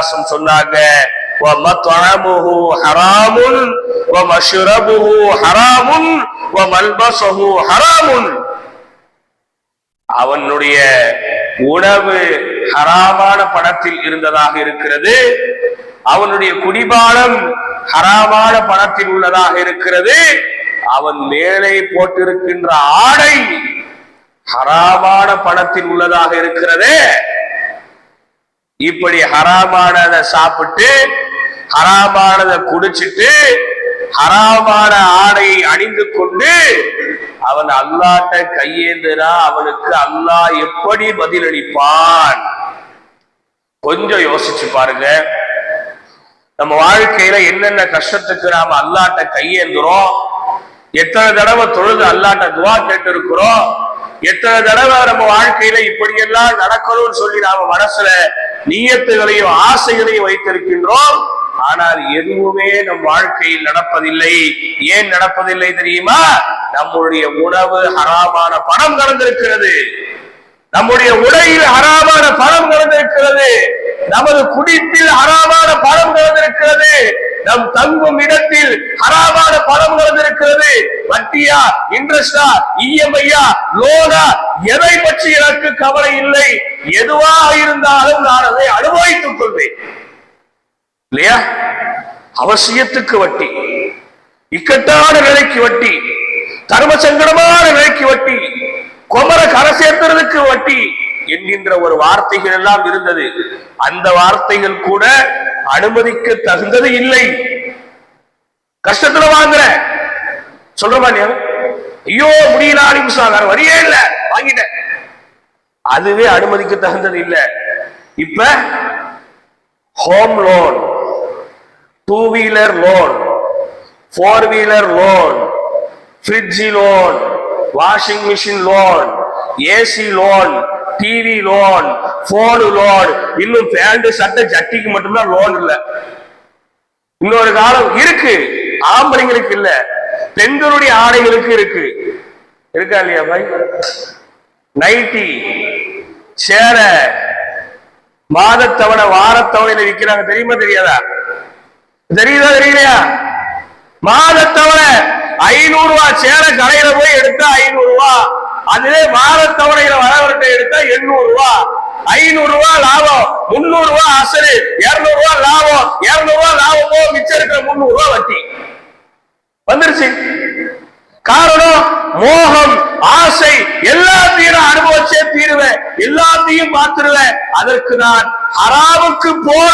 ஸல்லல்லாஹு சொன்னாங்க, வமத்அமுஹு ஹராமுன் வமஷ்ரபுஹு ஹராமுன் வமல்பஸுஹு ஹராமுன். அவனுடைய உணவு ஹராமான பணத்தில் இருந்ததாக இருக்கிறது, அவனுடைய குடிபானம் ஹராமான பணத்தில் உள்ளதாக இருக்கிறது, அவன் மேலே போட்டிருக்கின்ற ஆடை ஹராமான பணத்தில் உள்ளதாக இருக்கிறது. இப்படி ஹராமானதை சாப்பிட்டு ஹராமானதை குடிச்சிட்டு ஹராமான ஆடை அணிந்து கொண்டு அவன் அல்லாஹ்ட்ட கையேந்தினா அவனுக்கு அல்லாஹ் எப்படி பதிலளிப்பான்? கொஞ்சம் யோசிச்சு பாருங்க. நம்ம வாழ்க்கையில என்னென்ன கஷ்டத்துக்கு நாம அல்லாஹ்ட்ட கையேந்துறோம், எத்தனை தடவை தொழுது அல்லாஹ்ட்ட துஆ கேட்டு இருக்கிறோம், எத்தனை தடவை நம்ம வாழ்க்கையில இப்படியெல்லாம் நடக்கணும்னு சொல்லி நாம மனசுல நியத்துகளையும் ஆசைகளையும் வைத்திருக்கின்றோம். ஆனால் எதுவுமே நம் வாழ்க்கையில் நடப்பதில்லை. ஏன் நடப்பதில்லை தெரியுமா? நம்முடைய உணவு ஹராமான பணம் கலந்திருக்கிறது, நம்முடைய உடையில் ஹராமான பணம் கலந்திருக்கிறது, நமது குடிப்பில் ஹராமான பணம் கலந்திருக்கிறது, நம் தங்கும் இடத்தில் ஹராமான பணம் கலந்திருக்கிறது. வட்டியா, இன்ட்ரெஸ்டா, இஎம்ஐயா, லோனா, எதை பற்றி எனக்கு கவலை இல்லை. எதுவாக இருந்தாலும் நான் அதை அனுபவித்துக் கொள்வேன் இல்லையா? அவசியத்துக்கு வட்டி, இக்கட்டான நிலைக்கு வட்டி, தர்ம சங்கடமான நிலைக்கு வட்டி, கொமர கரை சேர்த்துறதுக்கு வட்டி என்கின்ற ஒரு வார்த்தைகள் எல்லாம் இருந்தது. அந்த வார்த்தைகள் கூட அனுமதிக்க தகுந்தது இல்லை. கஷ்டத்துல வாங்குற சொல்றமா, ஐயோ முடியல, வேற வழியே இல்ல, வாங்கிட்டேன், அதுவே அனுமதிக்க தகுந்தது இல்லை. இப்ப home loan, 2 wheeler loan, 4 wheeler loan, fridge loan, washing machine loan, AC loan, TV loan, phone loan, இன்னும் பேண்ட் சட்டை ஜட்டிக்கு மட்டும்தான் லோன் இல்ல. இன்னொரு காலம் இருக்கு, ஆம்பளைங்களுக்கு இல்ல, பெண்களுடைய ஆடைகளுக்கு இருக்கு. இருக்கா இல்லையா பாய்? நைட்டி, சேலை, மாதத்தவணை, வாரத்தவணையில விற்கிறாங்க, தெரியுமா தெரியாதா? தெரியுதா தெரியலையா? மாதத்தவணை 500 ரூபாய் சேலை கடையில போய் எடுத்தா 500 ரூபாய், அதுவே வாரத்தவணையில வரவர்கிட்ட எடுத்தா 800 ரூபாய். 500 ரூபாய் லாபம், 300 ரூபாய் அசலு, 200 ரூபாய் லாபம், 200 ரூபாய் லாபம் போக மிச்சம் இருக்கிற 300 ரூபாய் வட்டி வந்துருச்சு. காரணம் மோகம், ஆசை, எல்லாத்தையும் நான் அனுபவிச்சே தீருவேன், எல்லாத்தையும் பார்த்துருவேன். அதற்கு நான் ஹராமுக்கு போற